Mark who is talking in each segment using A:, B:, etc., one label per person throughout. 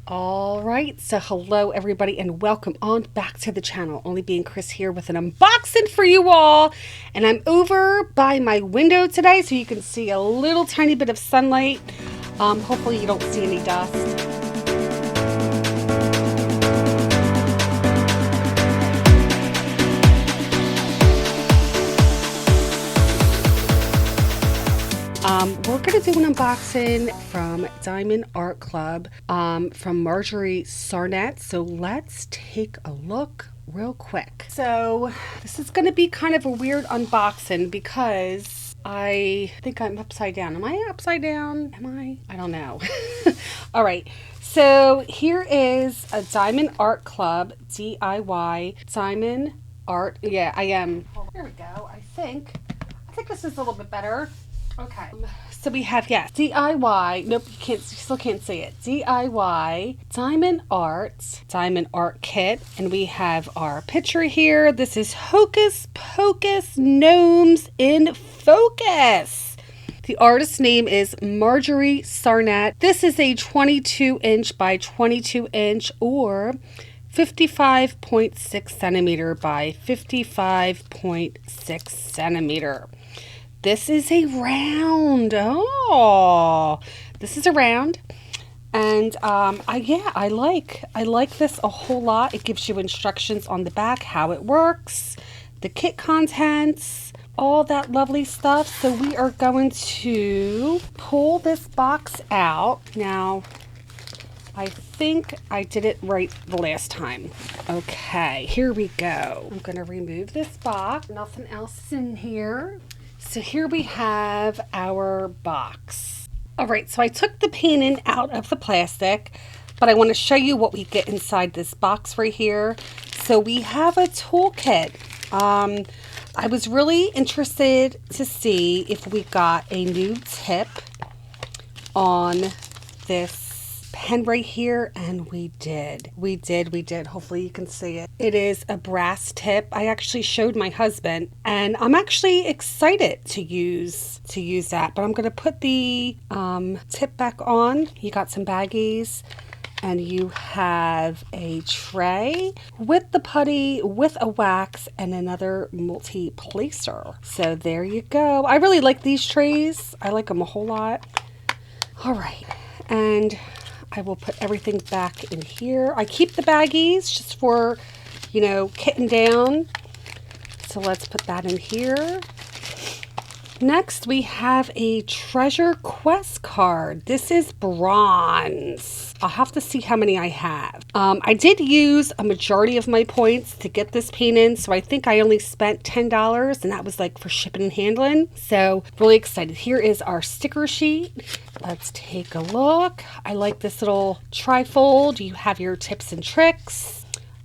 A: All right, so hello everybody and welcome on back to the channel. Only being Chris here with an unboxing for you all. And I'm over by my window today so you can see a little tiny bit of sunlight. Hopefully you don't see any dust. We're going to do an unboxing from Diamond Art Club from Margorie Sarnat. So let's take a look real quick. So this is going to be kind of a weird unboxing because I think I'm upside down. Am I upside down? Am I? I don't know. All right. So here is a Diamond Art Club DIY Diamond Art. Yeah, I am. Oh, here we go. I think this is a little bit better. Okay, so we have, yes, DIY, nope, you still can't see it, DIY Diamond Art Kit, and we have our picture here. This is Hocus Pocus Gnomes in Focus. The artist's name is Margorie Sarnat. This is a 22 inch by 22 inch or 55.6 centimeter by 55.6 centimeter. This is a round. Oh, this is a round. And I like this a whole lot. It gives you instructions on the back, how it works, the kit contents, all that lovely stuff. So we are going to pull this box out. Now, I think I did it right the last time. Okay, here we go. I'm going to remove this box. Nothing else is in here. So here we have our box. All right, so I took the painting out of the plastic, but I want to show you what we get inside this box right here. So we have a toolkit. I was really interested to see if we got a new tip on this pen right here, and we did. Hopefully you can see it. It is a brass tip. I actually showed my husband, and I'm actually excited to use that. But I'm going to put the tip back on. You got some baggies, and you have a tray with the putty, with a wax, and another multi-placer. So there you go. I really like these trays. I like them a whole lot. All right, and I will put everything back in here. I keep the baggies just for, kitting down. So let's put that in here. Next, we have a treasure quest card. This is bronze. I'll have to see how many I have. I did use a majority of my points to get this painting, so I think I only spent $10, and that was like for shipping and handling. So really excited. Here is our sticker sheet. Let's take a look. I like this little trifold. You have your tips and tricks.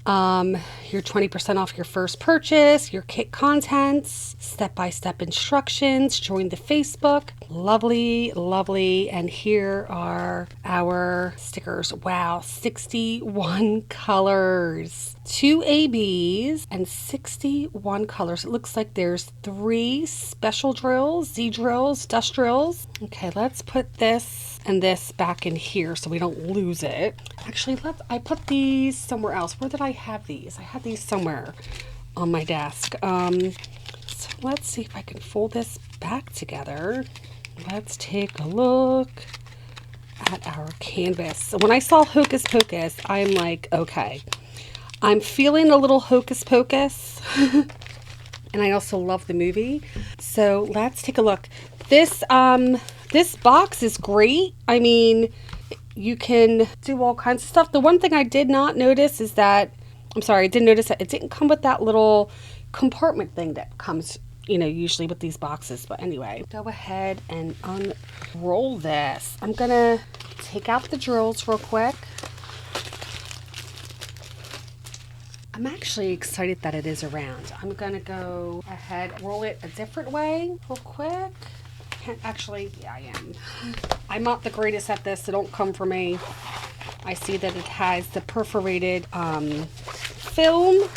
A: Your 20% off your first purchase, your kit contents, step-by-step instructions, join the Facebook. Lovely, lovely. And here are our stickers. Wow, 61 colors. 2 ABs and 61 colors. It looks like there's 3 special drills, Z drills, dust drills. Okay, let's put this and this back in here so we don't lose it. Actually, I put these somewhere else. Where did I have these? I had these somewhere on my desk. So let's see if I can fold this back together. Let's take a look at our canvas. So when I saw Hocus Pocus, I'm like, okay, I'm feeling a little Hocus Pocus. And I also love the movie. So let's take a look. This box is great. I mean, you can do all kinds of stuff. The one thing I did not notice is that, I did notice that it didn't come with that little compartment thing that comes, usually with these boxes. But anyway, go ahead and unroll this. I'm gonna take out the drills real quick. I'm actually excited that it is around. I'm gonna go ahead, roll it a different way real quick. Actually, yeah, I am. I'm not the greatest at this, so don't come for me. I see that it has the perforated film,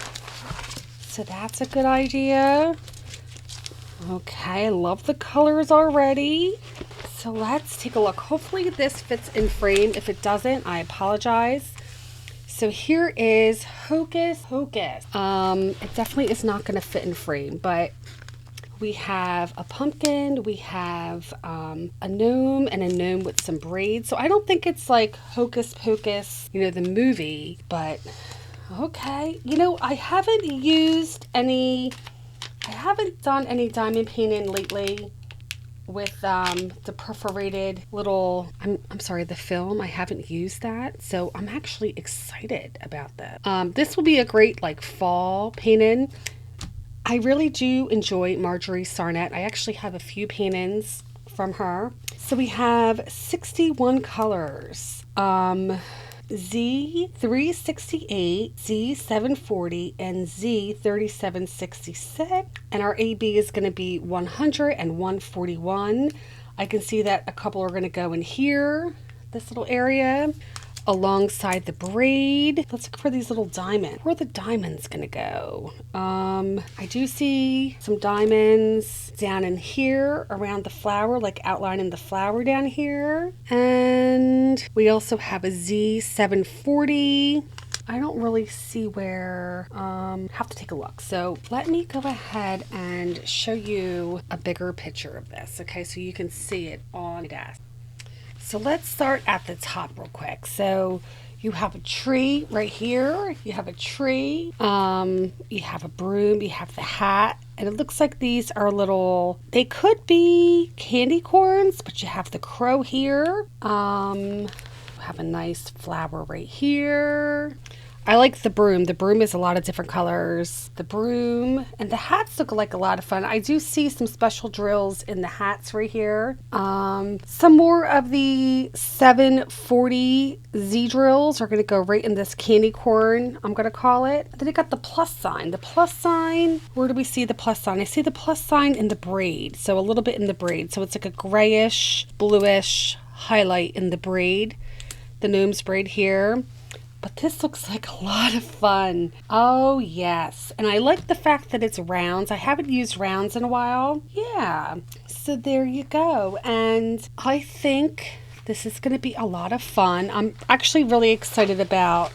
A: so that's a good idea. Okay, I love the colors already. So let's take a look. Hopefully this fits in frame. If it doesn't, I apologize. So here is Hocus Pocus. It definitely is not going to fit in frame, but we have a pumpkin, we have a gnome, and a gnome with some braids. So I don't think it's like Hocus Pocus, you know, the movie, but okay. You know, I haven't done any diamond painting lately with the perforated little, I'm sorry, the film. I haven't used that, so I'm actually excited about that. This will be a great like fall painting. I really do enjoy Margorie Sarnat. I actually have a few paintings from her. So we have 61 colors. Z368, Z740, and Z3766. And our AB is going to be 100 and 141. I can see that a couple are going to go in here, this little area, alongside the braid. Let's look for these little diamonds. Where are the diamonds going to go? I do see some diamonds down in here around the flower, like outlining the flower down here. And we also have a Z740. I don't really see where, have to take a look. So let me go ahead and show you a bigger picture of this, okay, so you can see it on the desk. So let's start at the top real quick. So you have a tree right here. You have a tree. You have a broom. You have the hat. And it looks like these are little, they could be candy corns, but you have the crow here. You have a nice flower right here. I like the broom. The broom is a lot of different colors. The broom and the hats look like a lot of fun. I do see some special drills in the hats right here. Some more of the 740 Z drills are going to go right in this candy corn, I'm going to call it. Then I got the plus sign. The plus sign, where do we see the plus sign? I see the plus sign in the braid. So a little bit in the braid. So it's like a grayish, bluish highlight in the braid. The gnome's braid here. But this looks like a lot of fun. Oh, yes. And I like the fact that it's rounds. I haven't used rounds in a while. Yeah. So there you go. And I think this is going to be a lot of fun. I'm actually really excited about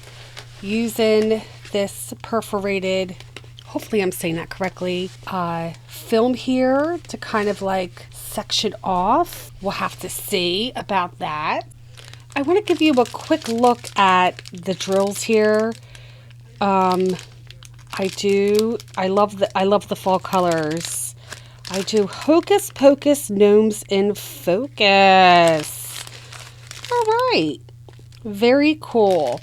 A: using this perforated, hopefully I'm saying that correctly, film here to kind of like section off. We'll have to see about that. I want to give you a quick look at the drills here. I love the fall colors. I do Hocus Pocus Gnomes in Focus. All right. Very cool.